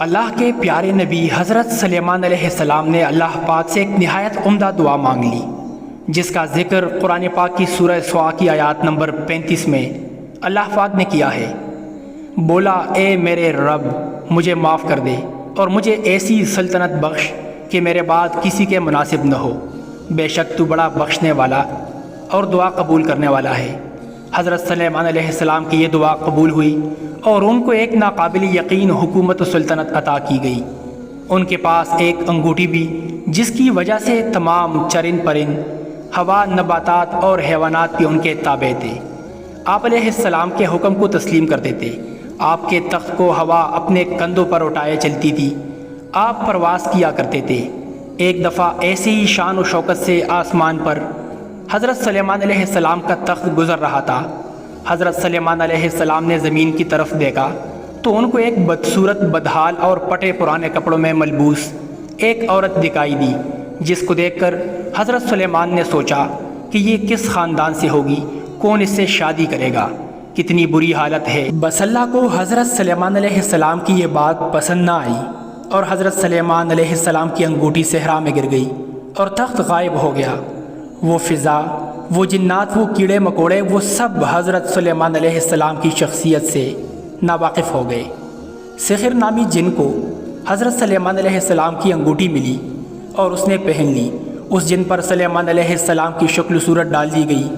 اللہ کے پیارے نبی حضرت سلیمان علیہ السلام نے اللہ پاک سے ایک نہایت عمدہ دعا مانگ لی، جس کا ذکر قرآن پاک کی سورہ صوا کی آیات نمبر 35 میں اللہ پاک نے کیا ہے۔ بولا، اے میرے رب، مجھے معاف کر دے اور مجھے ایسی سلطنت بخش کہ میرے بعد کسی کے مناسب نہ ہو، بے شک تو بڑا بخشنے والا اور دعا قبول کرنے والا ہے۔ حضرت سلیمان علیہ السلام کی یہ دعا قبول ہوئی اور ان کو ایک ناقابل یقین حکومت و سلطنت عطا کی گئی۔ ان کے پاس ایک انگوٹھی بھی، جس کی وجہ سے تمام چرند پرند، ہوا، نباتات اور حیوانات بھی ان کے تابع تھے۔ آپ علیہ السلام کے حکم کو تسلیم کرتے تھے۔ آپ کے تخت کو ہوا اپنے کندھوں پر اٹھائے چلتی تھی۔ آپ پرواز کیا کرتے تھے۔ ایک دفعہ ایسے ہی شان و شوکت سے آسمان پر حضرت سلیمان علیہ السلام کا تخت گزر رہا تھا۔ حضرت سلیمان علیہ السلام نے زمین کی طرف دیکھا تو ان کو ایک بدصورت، بدحال اور پٹے پرانے کپڑوں میں ملبوس ایک عورت دکھائی دی، جس کو دیکھ کر حضرت سلیمان نے سوچا کہ یہ کس خاندان سے ہوگی، کون اس سے شادی کرے گا، کتنی بری حالت ہے۔ بس اللہ کو حضرت سلیمان علیہ السلام کی یہ بات پسند نہ آئی اور حضرت سلیمان علیہ السلام کی انگوٹھی صحرا میں گر گئی اور تخت غائب ہو گیا۔ وہ فضا، وہ جنات، وہ کیڑے مکوڑے، وہ سب حضرت سلیمان علیہ السلام کی شخصیت سے ناواقف ہو گئے۔ سحر نامی جن کو حضرت سلیمان علیہ السلام کی انگوٹھی ملی اور اس نے پہن لی۔ اس جن پر سلیمان علیہ السلام کی شکل و صورت ڈال دی گئی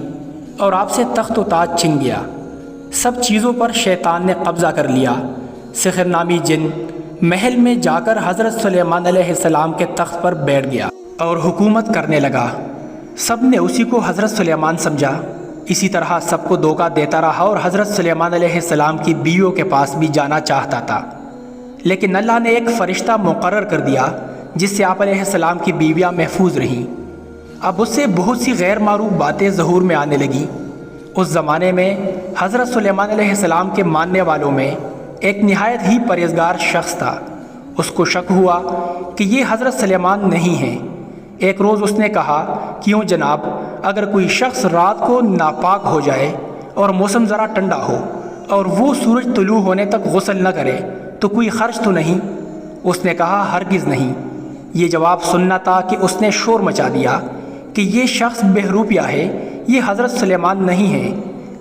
اور آپ سے تخت و تاج چھن گیا۔ سب چیزوں پر شیطان نے قبضہ کر لیا۔ سحر نامی جن محل میں جا کر حضرت سلیمان علیہ السلام کے تخت پر بیٹھ گیا اور حکومت کرنے لگا۔ سب نے اسی کو حضرت سلیمان سمجھا۔ اسی طرح سب کو دھوکہ دیتا رہا اور حضرت سلیمان علیہ السلام کی بیویوں کے پاس بھی جانا چاہتا تھا، لیکن اللہ نے ایک فرشتہ مقرر کر دیا جس سے آپ علیہ السلام کی بیویاں محفوظ رہیں۔ اب اس سے بہت سی غیر معروف باتیں ظہور میں آنے لگیں۔ اس زمانے میں حضرت سلیمان علیہ السلام کے ماننے والوں میں ایک نہایت ہی پرہیزگار شخص تھا۔ اس کو شک ہوا کہ یہ حضرت سلیمان نہیں ہیں۔ ایک روز اس نے کہا، کیوں جناب، اگر کوئی شخص رات کو ناپاک ہو جائے اور موسم ذرا ٹھنڈا ہو اور وہ سورج طلوع ہونے تک غسل نہ کرے تو کوئی خرچ تو نہیں؟ اس نے کہا، ہرگز نہیں۔ یہ جواب سننا تھا کہ اس نے شور مچا دیا کہ یہ شخص بہروپیہ ہے، یہ حضرت سلیمان نہیں ہے۔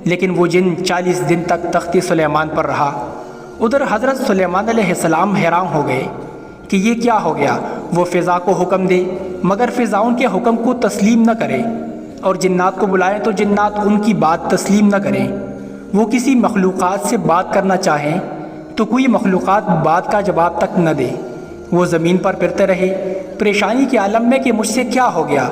لیکن وہ جن 40 دن تک تخت سلیمان پر رہا۔ ادھر حضرت سلیمان علیہ السلام حیران ہو گئے کہ یہ کیا ہو گیا۔ وہ فضا کو حکم دے مگر فضا ان کے حکم کو تسلیم نہ کرے، اور جنات کو بلائیں تو جنات ان کی بات تسلیم نہ کریں۔ وہ کسی مخلوقات سے بات کرنا چاہیں تو کوئی مخلوقات بات کا جواب تک نہ دے۔ وہ زمین پر پھرتے رہے پریشانی کے عالم میں کہ مجھ سے کیا ہو گیا۔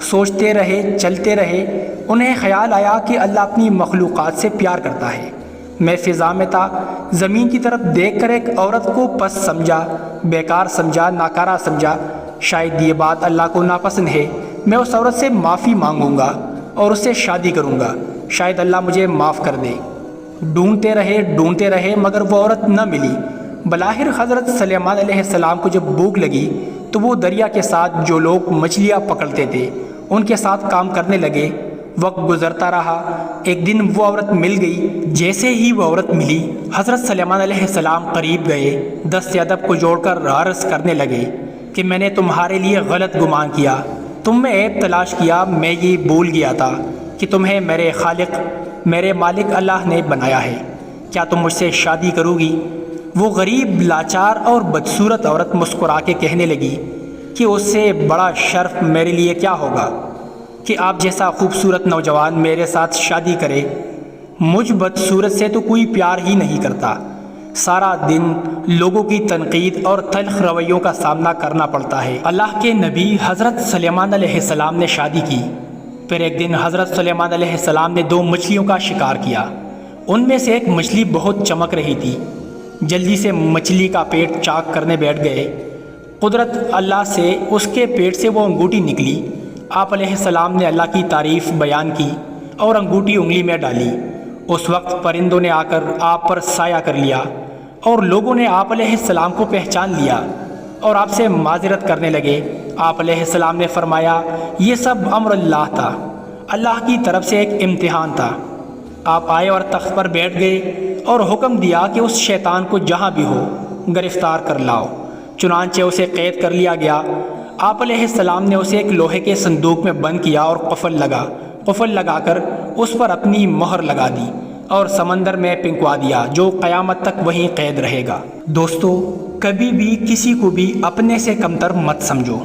سوچتے رہے، چلتے رہے۔ انہیں خیال آیا کہ اللہ اپنی مخلوقات سے پیار کرتا ہے۔ میں فضا میں تھا، زمین کی طرف دیکھ کر ایک عورت کو پس سمجھا، بیکار سمجھا، ناکارہ سمجھا۔ شاید یہ بات اللہ کو ناپسند ہے۔ میں اس عورت سے معافی مانگوں گا اور اس سے شادی کروں گا، شاید اللہ مجھے معاف کر دے۔ ڈھونڈتے رہے مگر وہ عورت نہ ملی۔ بلاخر حضرت سلیمان علیہ السلام کو جب بھوک لگی تو وہ دریا کے ساتھ جو لوگ مچھلیاں پکڑتے تھے ان کے ساتھ کام کرنے لگے۔ وقت گزرتا رہا۔ ایک دن وہ عورت مل گئی۔ جیسے ہی وہ عورت ملی، حضرت سلیمان علیہ السلام قریب گئے، دست ادب کو جوڑ کر عرض کرنے لگے کہ میں نے تمہارے لیے غلط گمان کیا، تم میں عیب تلاش کیا۔ میں یہ بھول گیا تھا کہ تمہیں میرے خالق، میرے مالک اللہ نے بنایا ہے۔ کیا تم مجھ سے شادی کرو گی؟ وہ غریب، لاچار اور بدصورت عورت مسکرا کے کہنے لگی کہ اس سے بڑا شرف میرے لیے کیا ہوگا کہ آپ جیسا خوبصورت نوجوان میرے ساتھ شادی کرے۔ مجھ بدصورت سے تو کوئی پیار ہی نہیں کرتا۔ سارا دن لوگوں کی تنقید اور تلخ رویوں کا سامنا کرنا پڑتا ہے۔ اللہ کے نبی حضرت سلیمان علیہ السلام نے شادی کی۔ پھر ایک دن حضرت سلیمان علیہ السلام نے 2 مچھلیوں کا شکار کیا۔ ان میں سے ایک مچھلی بہت چمک رہی تھی۔ جلدی سے مچھلی کا پیٹ چاک کرنے بیٹھ گئے۔ قدرت اللہ سے اس کے پیٹ سے وہ انگوٹھی نکلی۔ آپ علیہ السلام نے اللہ کی تعریف بیان کی اور انگوٹھی انگلی میں ڈالی۔ اس وقت پرندوں نے آ کر آپ پر سایہ کر لیا اور لوگوں نے آپ علیہ السلام کو پہچان لیا اور آپ سے معذرت کرنے لگے۔ آپ علیہ السلام نے فرمایا، یہ سب امر اللہ تھا، اللہ کی طرف سے ایک امتحان تھا۔ آپ آئے اور تخت پر بیٹھ گئے اور حکم دیا کہ اس شیطان کو جہاں بھی ہو گرفتار کر لاؤ۔ چنانچہ اسے قید کر لیا گیا۔ آپ علیہ السلام نے اسے ایک لوہے کے صندوق میں بند کیا اور قفل لگا کر اس پر اپنی مہر لگا دی اور سمندر میں پھنکوا دیا، جو قیامت تک وہیں قید رہے گا۔ دوستو، کبھی بھی کسی کو بھی اپنے سے کمتر مت سمجھو،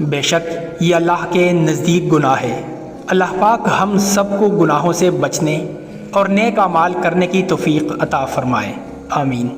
بے شک یہ اللہ کے نزدیک گناہ ہے۔ اللہ پاک ہم سب کو گناہوں سے بچنے اور نیک اعمال کرنے کی توفیق عطا فرمائے، آمین۔